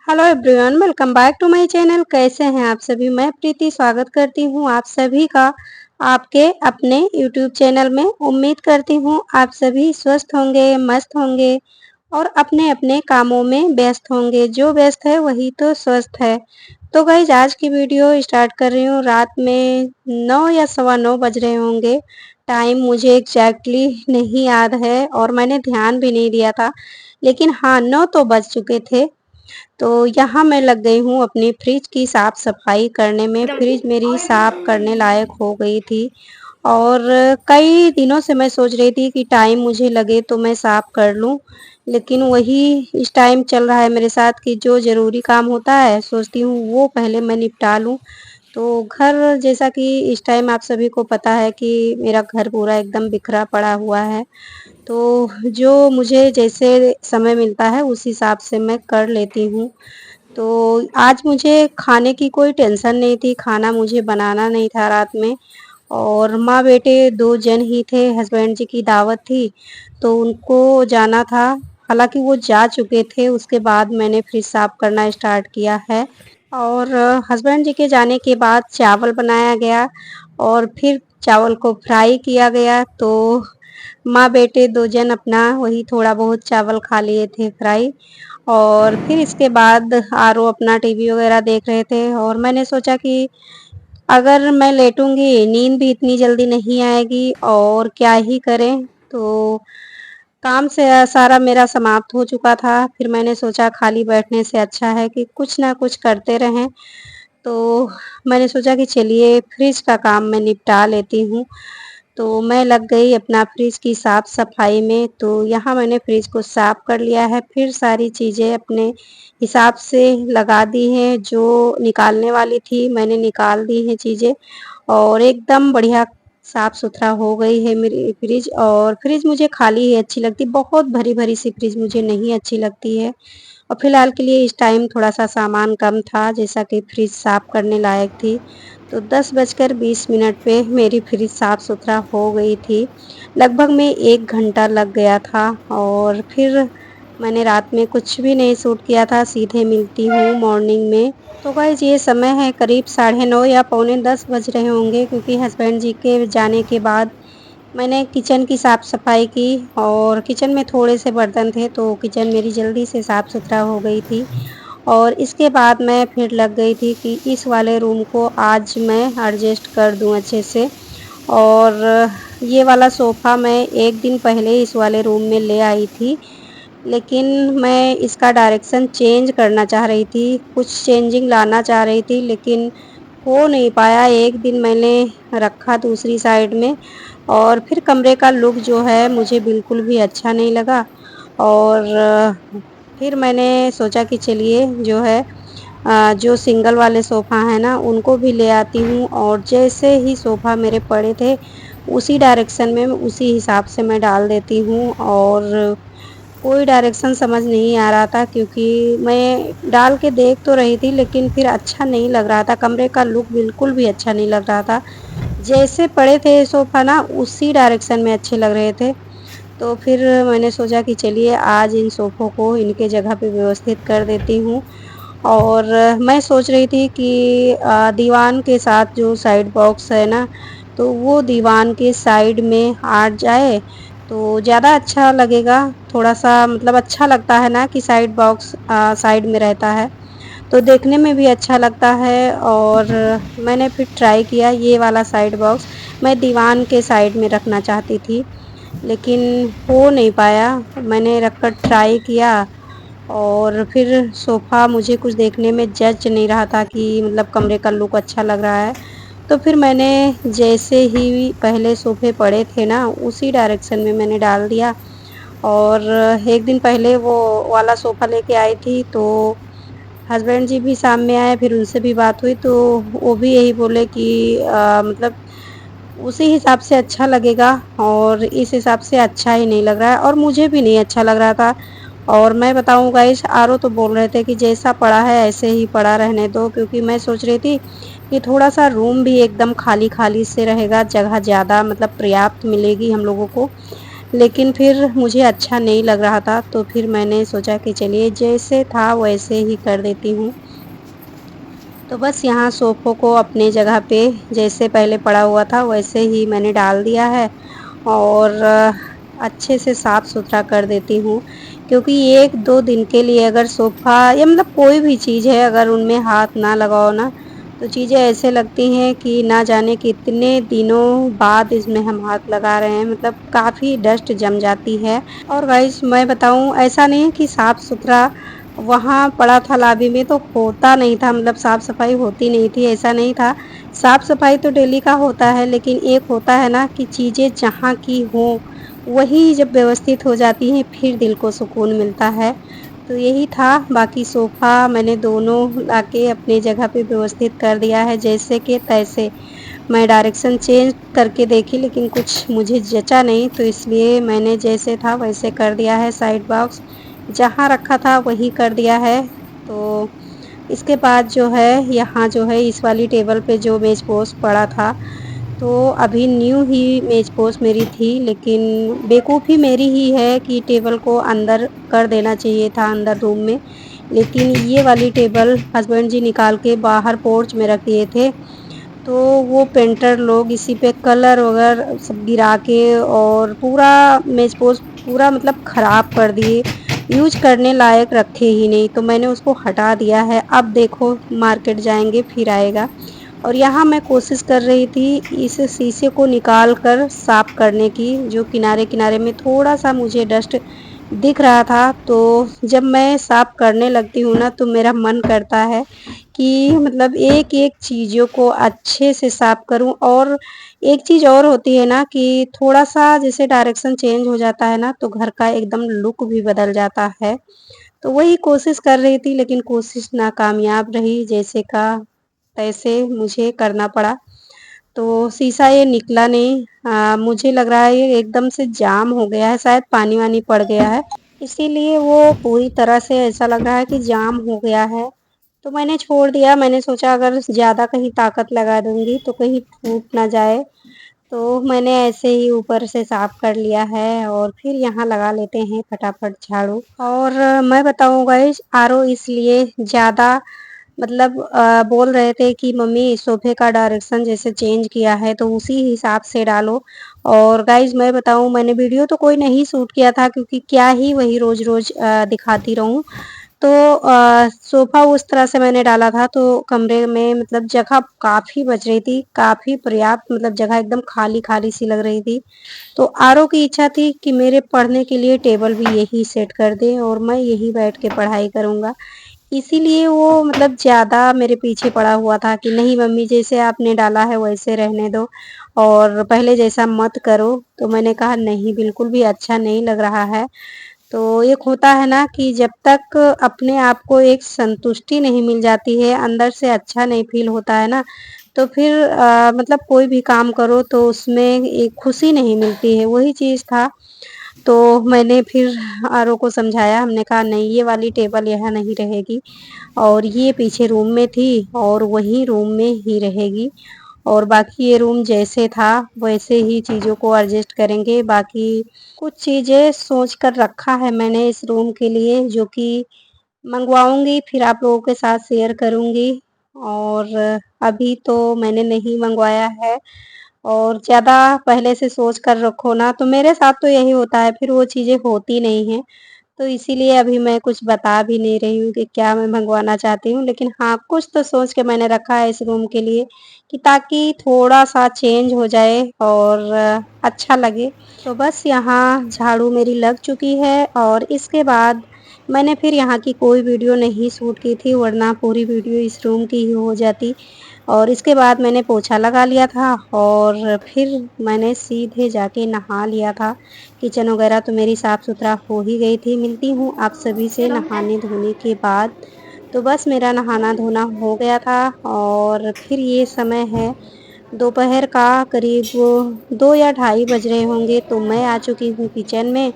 Hello everyone, welcome back to my channel. कैसे हैं आप सभी? मैं प्रीति स्वागत करती हूं आप सभी का आपके अपने यूट्यूब चैनल में। उम्मीद करती हूं आप सभी स्वस्थ होंगे, मस्त होंगे और अपने अपने कामों में व्यस्त होंगे। जो व्यस्त है वही तो स्वस्थ है। तो गाइज, आज की वीडियो स्टार्ट कर रही हूँ। रात में 9 या सवा 9 बज रहे होंगे। टाइम मुझे एग्जैक्टली नहीं याद है और मैंने ध्यान भी नहीं दिया था, लेकिन हाँ 9 तो बज चुके थे। तो यहाँ मैं लग गई हूँ अपनी फ्रिज की साफ सफाई करने में। फ्रिज मेरी साफ करने लायक हो गई थी और कई दिनों से मैं सोच रही थी कि टाइम मुझे लगे तो मैं साफ कर लूँ, लेकिन वही इस टाइम चल रहा है मेरे साथ कि जो ज़रूरी काम होता है सोचती हूँ वो पहले मैं निपटा लूँ। तो घर, जैसा कि इस टाइम आप सभी को पता है कि मेरा घर पूरा एकदम बिखरा पड़ा हुआ है। तो जो मुझे जैसे समय मिलता है उस हिसाब से मैं कर लेती हूँ। तो आज मुझे खाने की कोई टेंशन नहीं थी, खाना मुझे बनाना नहीं था रात में। और माँ बेटे 2 जन ही थे, हस्बैंड जी की दावत थी तो उनको जाना था। हालाँकि वो जा चुके थे, उसके बाद मैंने फ्रिज साफ करना स्टार्ट किया है। और हस्बैंड जी के जाने के बाद चावल बनाया गया और फिर चावल को फ्राई किया गया। तो माँ बेटे 2 जन अपना वही थोड़ा बहुत चावल खा लिए थे फ्राई। और फिर इसके बाद आरो अपना टीवी वगैरह देख रहे थे और मैंने सोचा कि अगर मैं लेटूंगी नींद भी इतनी जल्दी नहीं आएगी और क्या ही करें। तो काम से सारा मेरा समाप्त हो चुका था। फिर मैंने सोचा खाली बैठने से अच्छा है कि कुछ ना कुछ करते रहें। तो मैंने सोचा कि चलिए फ्रिज का काम मैं निपटा लेती हूँ। तो मैं लग गई अपना फ्रिज की साफ सफाई में। तो यहाँ मैंने फ्रिज को साफ कर लिया है, फिर सारी चीज़ें अपने हिसाब से लगा दी हैं। जो निकालने वाली थी मैंने निकाल दी हैं चीज़ें और एकदम बढ़िया साफ सुथरा हो गई है मेरी फ्रिज। और फ्रिज मुझे खाली ही अच्छी लगती, बहुत भरी भरी सी फ्रिज मुझे नहीं अच्छी लगती है। और फिलहाल के लिए इस टाइम थोड़ा सा सामान कम था, जैसा कि फ्रिज साफ करने लायक थी। तो 10:20 पे मेरी फ्रिज साफ सुथरा हो गई थी। लगभग में 1 घंटा लग गया था और फिर मैंने रात में कुछ भी नहीं शूट किया था, सीधे मिलती हूँ मॉर्निंग में। तो गाइस, ये समय है करीब 9:30 या पौने 10 बज रहे होंगे, क्योंकि हस्बैंड जी के जाने के बाद मैंने किचन की साफ सफाई की और किचन में थोड़े से बर्तन थे तो किचन मेरी जल्दी से साफ सुथरा हो गई थी। और इसके बाद मैं फिर लग गई थी कि इस वाले रूम को आज मैं एडजस्ट कर दूं अच्छे से। और ये वाला सोफ़ा मैं 1 दिन पहले इस वाले रूम में ले आई थी, लेकिन मैं इसका डायरेक्शन चेंज करना चाह रही थी, कुछ चेंजिंग लाना चाह रही थी, लेकिन हो नहीं पाया। 1 दिन मैंने रखा दूसरी साइड में और फिर कमरे का लुक जो है मुझे बिल्कुल भी अच्छा नहीं लगा। और फिर मैंने सोचा कि चलिए जो है जो सिंगल वाले सोफ़ा है ना उनको भी ले आती हूँ। और जैसे ही सोफ़ा मेरे पड़े थे उसी डायरेक्शन में उसी हिसाब से मैं डाल देती हूँ। और कोई डायरेक्शन समझ नहीं आ रहा था, क्योंकि मैं डाल के देख तो रही थी लेकिन फिर अच्छा नहीं लग रहा था, कमरे का लुक बिल्कुल भी अच्छा नहीं लग रहा था। जैसे पड़े थे सोफ़ा ना उसी डायरेक्शन में अच्छे लग रहे थे। तो फिर मैंने सोचा कि चलिए आज इन सोफ़ों को इनके जगह पे व्यवस्थित कर देती हूँ। और मैं सोच रही थी कि दीवान के साथ जो साइड बॉक्स है ना, तो वो दीवान के साइड में आ जाए तो ज़्यादा अच्छा लगेगा। थोड़ा-सा मतलब अच्छा लगता है ना कि साइड बॉक्स साइड में रहता है, तो देखने में भी अच्छा लगता है। और मैंने फिर ट्राई किया ये वाला साइड बॉक्स, मैं दीवान के साइड में रखना चाहती थी, लेकिन हो नहीं पाया। मैंने रखकर ट्राई किया और फिर सोफ़ा मुझे कुछ देखने में जच नहीं रहा था कि मतलब कमरे का लुक अच्छा लग रहा है। तो फिर मैंने जैसे ही पहले सोफ़े पड़े थे ना उसी डायरेक्शन में मैंने डाल दिया। और 1 दिन पहले वो वाला सोफ़ा लेके आई थी तो हस्बैंड जी भी शाम में आए, फिर उनसे भी बात हुई तो वो भी यही बोले कि मतलब उसी हिसाब से अच्छा लगेगा और इस हिसाब से अच्छा ही नहीं लग रहा है और मुझे भी नहीं अच्छा लग रहा था। और मैं बताऊँ गाइस, आरो तो बोल रहे थे कि जैसा पड़ा है ऐसे ही पड़ा रहने दो, क्योंकि मैं सोच रही थी कि थोड़ा-सा रूम भी एकदम खाली-खाली से रहेगा, जगह ज़्यादा मतलब पर्याप्त मिलेगी हम लोगों को। लेकिन फिर मुझे अच्छा नहीं लग रहा था, तो फिर मैंने सोचा कि चलिए जैसे था वैसे ही कर देती हूँ। तो बस यहाँ सोफ़ों को अपने जगह पे जैसे पहले पड़ा हुआ था वैसे ही मैंने डाल दिया है और अच्छे से साफ़-सुथरा कर देती हूँ। क्योंकि 1-2 दिन के लिए अगर सोफ़ा या मतलब कोई भी चीज़ है अगर उनमें हाथ ना लगाओ ना, तो चीज़ें ऐसे लगती हैं कि ना जाने कितने दिनों बाद इसमें हम हाथ लगा रहे हैं, मतलब काफ़ी डस्ट जम जाती है। और गाइस मैं बताऊँ ऐसा नहीं है कि साफ़-सुथरा वहाँ पड़ा था लॉबी में तो होता नहीं था, मतलब साफ़-सफ़ाई होती नहीं थी, ऐसा नहीं था। साफ़-सफ़ाई तो डेली का होता है, लेकिन एक होता है ना कि चीज़ें जहाँ की हों, वही जब व्यवस्थित हो जाती हैं फिर दिल को सुकून मिलता है। तो यही था, बाकी सोफ़ा मैंने दोनों लाके अपनी जगह पे व्यवस्थित कर दिया है जैसे के तैसे। मैं डायरेक्शन चेंज करके देखी लेकिन कुछ मुझे जचा नहीं, तो इसलिए मैंने जैसे था वैसे कर दिया है। साइड बॉक्स जहाँ रखा था वही कर दिया है। तो इसके बाद जो है यहाँ जो है इस वाली टेबल पे जो मेज़ पोस्ट पड़ा था, तो अभी न्यू ही मेज़ पोस्ट मेरी थी, लेकिन बेवकूफ़ी मेरी ही है कि टेबल को अंदर कर देना चाहिए था अंदर रूम में। लेकिन ये वाली टेबल हस्बैंड जी निकाल के बाहर पोर्च में रख दिए थे। तो वो पेंटर लोग इसी पे कलर वगैरह सब गिरा के और पूरा मेज पोस्ट पूरा मतलब ख़राब कर दिए, यूज़ करने लायक रखे ही नहीं, तो मैंने उसको हटा दिया है। अब देखो मार्केट जाएँगे फिर आएगा। और यहाँ मैं कोशिश कर रही थी इस शीशे को निकाल कर साफ़ करने की, जो किनारे-किनारे में थोड़ा-सा मुझे डस्ट दिख रहा था, तो जब मैं साफ़ करने लगती हूँ ना, तो मेरा मन करता है कि मतलब एक-एक चीज़ों को अच्छे से साफ़ करूँ। और एक चीज़ और होती है ना कि थोड़ा-सा जैसे डायरेक्शन चेंज हो जाता है ना, तो घर का एकदम लुक भी बदल जाता है। तो वही कोशिश कर रही थी, लेकिन कोशिश नाकामयाब रही, जैसे का तैसे मुझे करना पड़ा। तो शीशा ये निकला नहीं। मुझे लग रहा है ये एकदम से जाम हो गया है, शायद पानी-वानी पड़ गया है, इसीलिए वो पूरी तरह से ऐसा लग रहा है कि जाम हो गया है। तो मैंने छोड़ दिया, मैंने सोचा अगर ज़्यादा कहीं ताकत लगा दूँगी तो कहीं फूट ना जाए। तो मैंने ऐसे ही ऊपर से साफ कर लिया है और फिर यहाँ लगा लेते हैं फटाफट झाड़ू। और मैं बताऊँ गाइस आरओ इसलिए ज़्यादा मतलब बोल रहे थे कि मम्मी सोफ़े का डायरेक्शन जैसे चेंज किया है तो उसी हिसाब से डालो। और गाइस मैं बताऊँ मैंने वीडियो तो कोई नहीं शूट किया था, क्योंकि क्या ही वही रोज़-रोज़ दिखाती रहूँ। तो सोफ़ा उस तरह से मैंने डाला था तो कमरे में मतलब जगह काफ़ी बच रही थी, काफ़ी पर्याप्त मतलब जगह एकदम खाली-खाली सी लग रही थी। तो आरओ की इच्छा थी कि मेरे पढ़ने के लिए टेबल भी यही सेट कर दें और मैं यहीं बैठ के पढ़ाई करूँगा। इसीलिए वो मतलब ज़्यादा मेरे पीछे पड़ा हुआ था कि नहीं मम्मी जैसे आपने डाला है वैसे रहने दो और पहले जैसा मत करो। तो मैंने कहा नहीं बिल्कुल भी अच्छा नहीं लग रहा है। तो एक होता है ना कि जब तक अपने आप को एक संतुष्टि नहीं मिल जाती है, अंदर से अच्छा नहीं फ़ील होता है ना, तो फिर मतलब कोई भी काम करो तो उसमें एक खुशी नहीं मिलती है, वही चीज़ था। तो मैंने फिर आरओ को समझाया, हमने कहा नहीं ये वाली टेबल यहाँ नहीं रहेगी और ये पीछे रूम में थी और वही रूम में ही रहेगी और बाकी ये रूम जैसे था वैसे ही चीज़ों को एडजस्ट करेंगे। बाकी कुछ चीज़ें सोच कर रखा है मैंने इस रूम के लिए जो कि मँगवाऊँगी फिर आप लोगों के साथ शेयर करूँगी। और अभी तो मैंने नहीं मँगवाया है और ज़्यादा पहले से सोच कर रखो ना तो मेरे साथ तो यही होता है, फिर वो चीज़ें होती नहीं हैं। तो इसीलिए अभी मैं कुछ बता भी नहीं रही हूँ कि क्या मैं मँगवाना चाहती हूँ। लेकिन हाँ, कुछ तो सोच के मैंने रखा है इस रूम के लिए कि ताकि थोड़ा-सा चेंज हो जाए और अच्छा लगे। तो बस यहाँ झाड़ू मेरी लग चुकी है और इसके बाद मैंने फिर यहाँ की कोई वीडियो नहीं शूट की थी, वरना पूरी वीडियो इस रूम की ही हो जाती। और इसके बाद मैंने पोछा लगा लिया था और फिर मैंने सीधे जाके नहा लिया था। किचन वगैरह तो मेरी साफ़-सुथरा हो ही गई थी। मिलती हूँ आप सभी से नहाने-धोने के बाद। तो बस मेरा नहाना-धोना हो गया था और फिर ये समय है दोपहर का करीब 2 या ढाई बज रहे होंगे, तो मैं आ चुकी हूँ किचन में।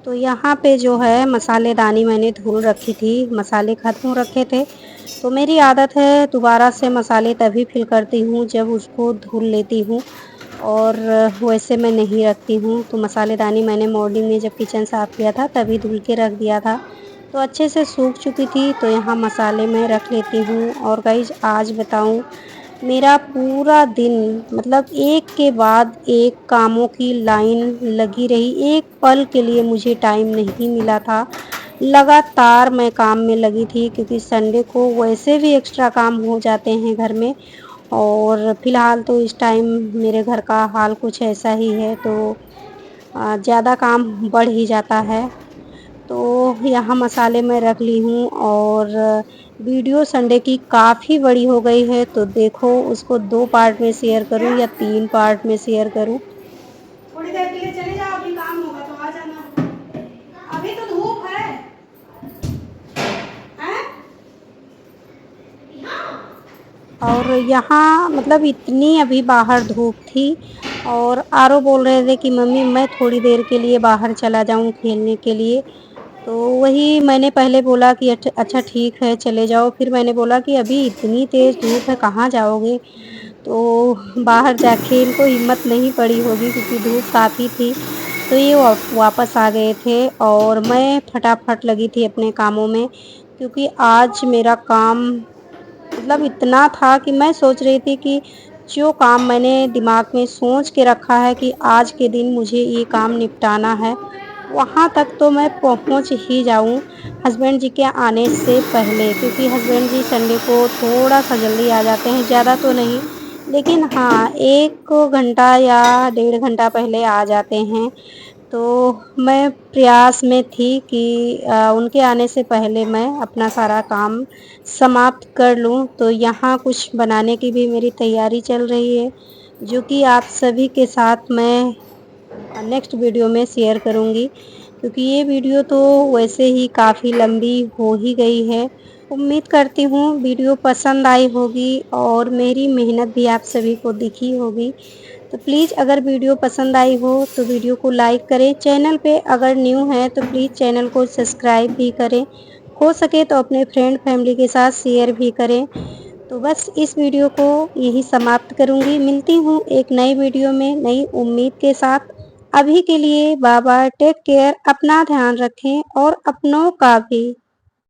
तो यहाँ पे जो है मसालेदानी मैंने धुल रखी थी, मसाले ख़त्म हो रखे थे। तो मेरी आदत है दोबारा से मसाले तभी फ़िल करती हूँ जब उसको धुल लेती हूँ। और वैसे मैं नहीं रखती हूँ। तो मसालेदानी मैंने मॉर्निंग में जब किचन साफ़ किया था तभी धुल के रख दिया था। तो अच्छे से सूख चुकी थी, तो यहाँ मसाले मैं रख लेती हूँ। और गाइज़ आज बताऊँ, मेरा पूरा दिन मतलब एक के बाद एक कामों की लाइन लगी रही। एक पल के लिए मुझे टाइम नहीं मिला था। लगातार मैं काम में लगी थी क्योंकि संडे को वैसे भी एक्स्ट्रा काम हो जाते हैं घर में। और फ़िलहाल तो इस टाइम मेरे घर का हाल कुछ ऐसा ही है, तो ज़्यादा काम बढ़ ही जाता है। तो यहाँ मसाले मैं रख ली हूँ। और वीडियो संडे की काफ़ी बड़ी हो गई है, तो देखो उसको 2 पार्ट में शेयर करूँ या 3 पार्ट में शेयर करूँ। थोड़ी देर के लिए चले जाओ, अभी काम होगा तो आ जाना। अभी तो धूप है। हैं? और यहाँ मतलब इतनी अभी बाहर धूप थी और आरव बोल रहे थे कि मम्मी मैं थोड़ी देर के लिए बाहर चला जाऊँ खेलने के लिए। तो वही मैंने पहले बोला कि अच्छा ठीक है चले जाओ। फिर मैंने बोला कि अभी इतनी तेज़ धूप है कहाँ जाओगे? तो बाहर जाके इनको हिम्मत नहीं पड़ी होगी क्योंकि धूप काफ़ी थी। तो ये वापस आ गए थे और मैं फटाफट लगी थी अपने कामों में क्योंकि आज मेरा काम मतलब इतना था कि मैं सोच रही थी कि जो काम मैंने दिमाग में सोच के रखा है कि आज के दिन मुझे ये काम निपटाना है, वहाँ तक तो मैं पहुँच ही जाऊँ हस्बैंड जी के आने से पहले, क्योंकि हस्बैंड जी संडे को थोड़ा-सा जल्दी आ जाते हैं, ज़्यादा तो नहीं, लेकिन हाँ, 1 घंटा या डेढ़ घंटा पहले आ जाते हैं। तो मैं प्रयास में थी कि उनके आने से पहले मैं अपना सारा काम समाप्त कर लूँ। तो यहाँ कुछ बनाने की भी मेरी तैयारी चल रही है, जो कि आप सभी के साथ मैं नेक्स्ट वीडियो में शेयर करूँगी, क्योंकि ये वीडियो तो वैसे ही काफ़ी लंबी हो ही गई है। उम्मीद करती हूँ वीडियो पसंद आई होगी और मेरी मेहनत भी आप सभी को दिखी होगी। तो प्लीज़ अगर वीडियो पसंद आई हो तो वीडियो को लाइक करें। चैनल पे अगर न्यू हैं तो प्लीज़ चैनल को सब्सक्राइब भी करें। हो सके तो अपने फ्रेंड फैमिली के साथ शेयर भी करें। तो बस इस वीडियो को यहीं समाप्त करूँगी। मिलती हूँ एक नई वीडियो में नई उम्मीद के साथ। अभी के लिए बाय बाय, टेक केयर, अपना ध्यान रखें और अपनों का भी।